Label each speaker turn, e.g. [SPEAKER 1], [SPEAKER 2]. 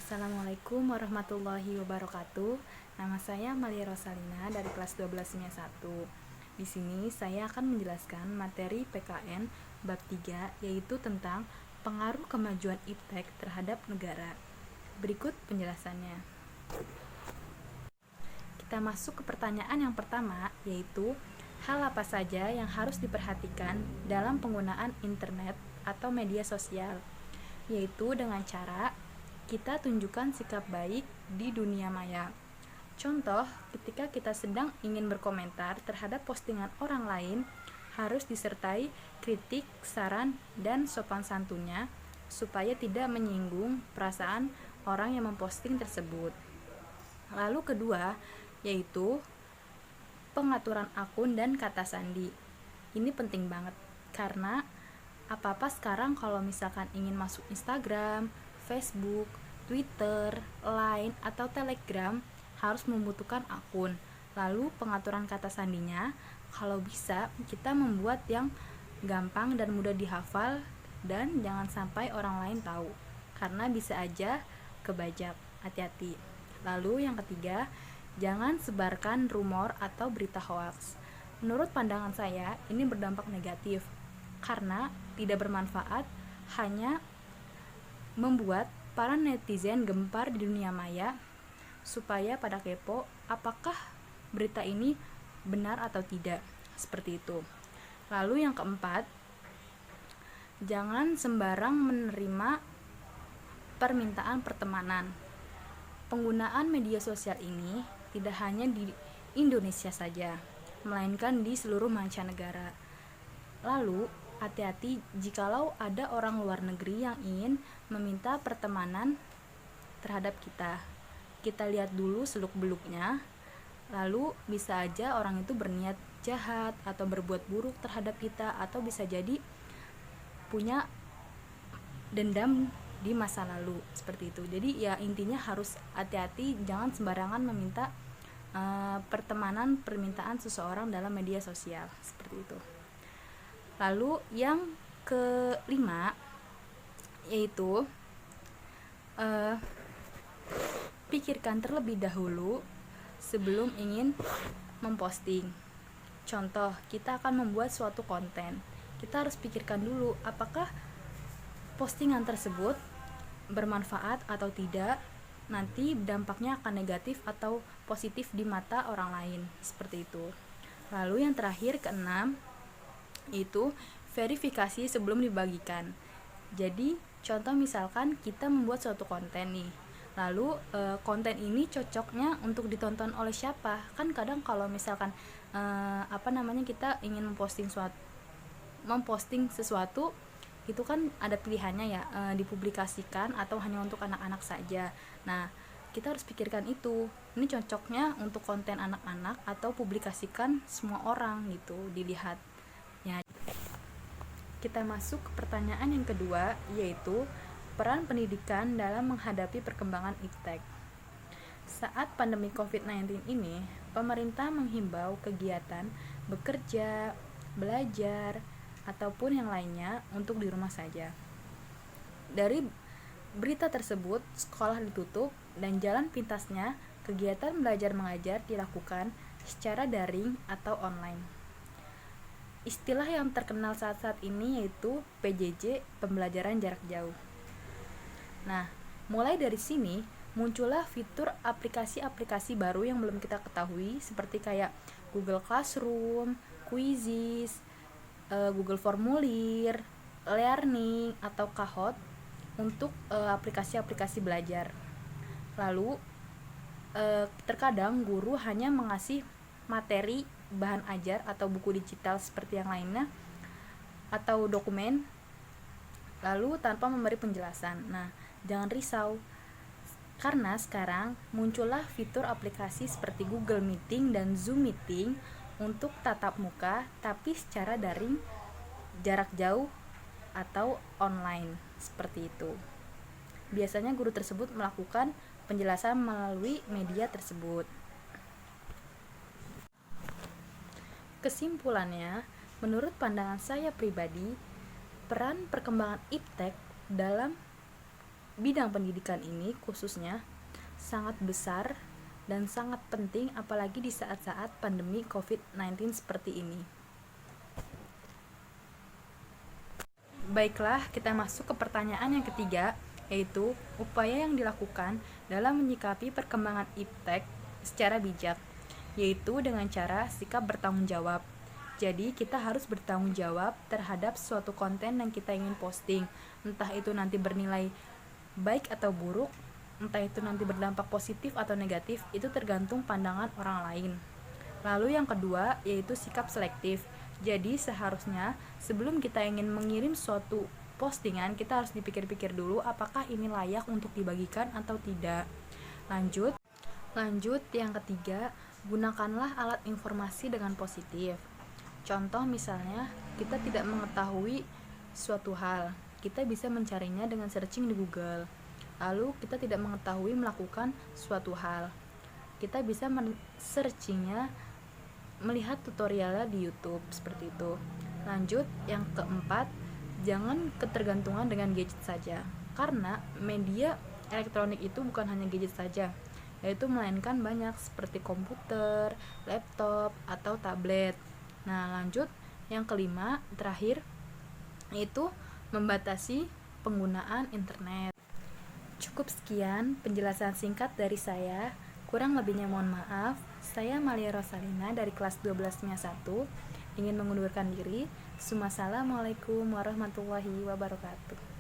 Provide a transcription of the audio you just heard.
[SPEAKER 1] Assalamualaikum warahmatullahi wabarakatuh. Nama saya Malia Rosalina dari kelas 12 IMIA 1. Di sini saya akan menjelaskan materi PKN bab 3, yaitu tentang pengaruh kemajuan iptek terhadap negara. Berikut penjelasannya. Kita masuk ke pertanyaan yang pertama, yaitu hal apa saja yang harus diperhatikan dalam penggunaan internet atau media sosial, yaitu dengan cara kita tunjukkan sikap baik di dunia maya. Contoh, ketika kita sedang ingin berkomentar terhadap postingan orang lain, harus disertai kritik, saran, dan sopan santunnya supaya tidak menyinggung perasaan orang yang memposting tersebut. Lalu kedua, yaitu pengaturan akun dan kata sandi. Ini penting banget karena apa-apa sekarang kalau misalkan ingin masuk Instagram, Facebook, Twitter, Line, atau Telegram harus membutuhkan akun. Lalu pengaturan kata sandinya, kalau bisa kita membuat yang gampang dan mudah dihafal dan jangan sampai orang lain tahu, karena bisa aja kebajak. Hati-hati. Lalu yang ketiga, jangan sebarkan rumor atau berita hoax. Menurut pandangan saya, ini berdampak negatif karena tidak bermanfaat, hanya membuat para netizen gempar di dunia maya supaya pada kepo apakah berita ini benar atau tidak, seperti itu. Lalu yang keempat, jangan sembarang menerima permintaan pertemanan. Penggunaan media sosial ini tidak hanya di Indonesia saja, melainkan di seluruh mancanegara. Lalu hati-hati jikalau ada orang luar negeri yang ingin meminta pertemanan terhadap kita. Kita lihat dulu seluk-beluknya, lalu bisa aja orang itu berniat jahat atau berbuat buruk terhadap kita, atau bisa jadi punya dendam di masa lalu, seperti itu. Jadi ya intinya harus hati-hati, jangan sembarangan meminta permintaan seseorang dalam media sosial, seperti itu. Lalu yang kelima, yaitu pikirkan terlebih dahulu sebelum ingin memposting. Contoh, kita akan membuat suatu konten, kita harus pikirkan dulu apakah postingan tersebut bermanfaat atau tidak, nanti dampaknya akan negatif atau positif di mata orang lain, seperti itu. Lalu yang terakhir, keenam, itu verifikasi sebelum dibagikan. Jadi contoh misalkan kita membuat suatu konten nih, lalu konten ini cocoknya untuk ditonton oleh siapa? Kan kadang kalau misalkan kita ingin memposting sesuatu itu kan ada pilihannya ya, dipublikasikan atau hanya untuk anak-anak saja. Nah, kita harus pikirkan itu, ini cocoknya untuk konten anak-anak atau publikasikan semua orang gitu, dilihat. Kita masuk ke pertanyaan yang kedua, yaitu peran pendidikan dalam menghadapi perkembangan iptek. Saat pandemi COVID-19 ini, pemerintah menghimbau kegiatan bekerja, belajar, ataupun yang lainnya untuk di rumah saja. Dari berita tersebut, sekolah ditutup dan jalan pintasnya kegiatan belajar mengajar dilakukan secara daring atau online. Istilah yang terkenal saat-saat ini yaitu PJJ, pembelajaran jarak jauh. Nah, mulai dari sini muncullah fitur aplikasi-aplikasi baru yang belum kita ketahui, seperti kayak Google Classroom, Quizzes, Google Formulir, Learning, atau Kahoot untuk aplikasi-aplikasi belajar. Lalu terkadang guru hanya mengasih materi bahan ajar atau buku digital seperti yang lainnya atau dokumen, lalu tanpa memberi penjelasan. Nah, jangan risau karena sekarang muncullah fitur aplikasi seperti Google Meeting dan Zoom Meeting untuk tatap muka tapi secara daring, jarak jauh, atau online, seperti itu. Biasanya guru tersebut melakukan penjelasan melalui media tersebut. Kesimpulannya, menurut pandangan saya pribadi, peran perkembangan iptek dalam bidang pendidikan ini khususnya sangat besar dan sangat penting, apalagi di saat-saat pandemi COVID-19 seperti ini. Baiklah, kita masuk ke pertanyaan yang ketiga, yaitu upaya yang dilakukan dalam menyikapi perkembangan iptek secara bijak, yaitu dengan cara sikap bertanggung jawab. Jadi kita harus bertanggung jawab terhadap suatu konten yang kita ingin posting, entah itu nanti bernilai baik atau buruk, entah itu nanti berdampak positif atau negatif, itu tergantung pandangan orang lain. Lalu yang kedua yaitu sikap selektif. Jadi seharusnya sebelum kita ingin mengirim suatu postingan, kita harus dipikir-pikir dulu apakah ini layak untuk dibagikan atau tidak. Lanjut yang ketiga, gunakanlah alat informasi dengan positif. Contoh misalnya, kita tidak mengetahui suatu hal, kita bisa mencarinya dengan searching di Google. Lalu kita tidak mengetahui melakukan suatu hal, kita bisa searchingnya, melihat tutorialnya di YouTube, seperti itu. Lanjut yang keempat, jangan ketergantungan dengan gadget saja, karena media elektronik itu bukan hanya gadget saja, yaitu melainkan banyak seperti komputer, laptop, atau tablet. Nah, lanjut yang kelima, terakhir, yaitu membatasi penggunaan internet. Cukup sekian penjelasan singkat dari saya. Kurang lebihnya mohon maaf. Saya Malia Rosalina dari kelas 12-nya 1 ingin mengundurkan diri. Assalamualaikum warahmatullahi wabarakatuh.